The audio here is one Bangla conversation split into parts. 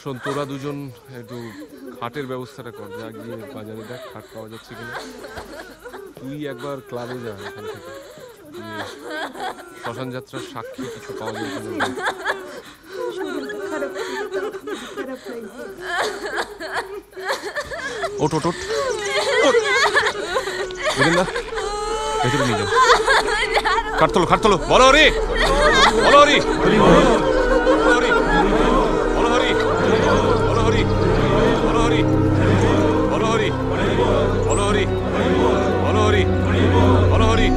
শোন, তোরা দুজন একটু খাটের ব্যবস্থাটা কর, যা গিয়ে বাজারে দেখ খাট পাওয়া যাচ্ছে কিনা। তুই একবার ক্লাবে যা, এখান থেকে শ্মশান যাত্রার সাক্ষী কিছু পাওয়া যায় কিনা। ওঠ ওঠ ওঠ, ভেতরে নিয়ে যাও। খাট তোলো, খাট তোলো। বলো হরি, বলো হরি, বলো হরি, বলো হরি, বলো হরি, বলো হরি, বলো হরি, বলো হরি, বলো হরি, বলো হরি,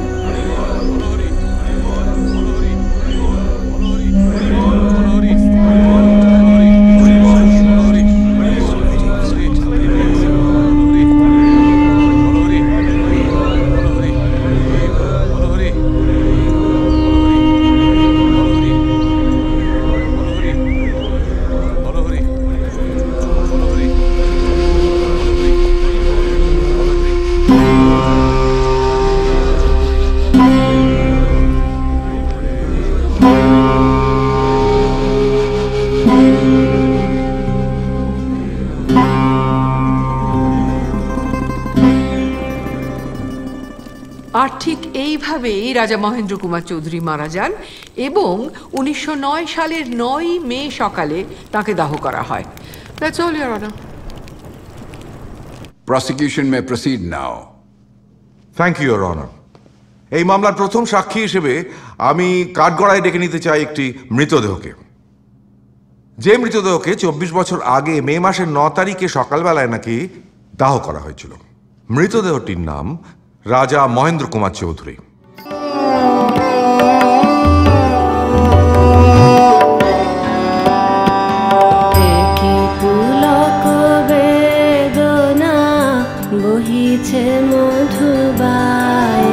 আর ঠিক এইভাবেই রাজা মহেন্দ্র কুমার চৌধুরী মারা যান এবং 1909 সালের 9 মে সকালে তাকে দাহ করা হয়। That's all, Your Honor. Prosecution may proceed now. Thank you, Your Honor. এই মামলার প্রথম সাক্ষী হিসেবে আমি কাঠগড়ায় ডেকে নিতে চাই একটি মৃতদেহকে, যে মৃতদেহকে 24 বছর আগে মে মাসের 9 তারিখে সকালবেলায় নাকি দাহ করা হয়েছিল। মৃতদেহটির নাম রাজা মহেন্দ্র কুমার চৌধুরী। বহিছে মধুবায়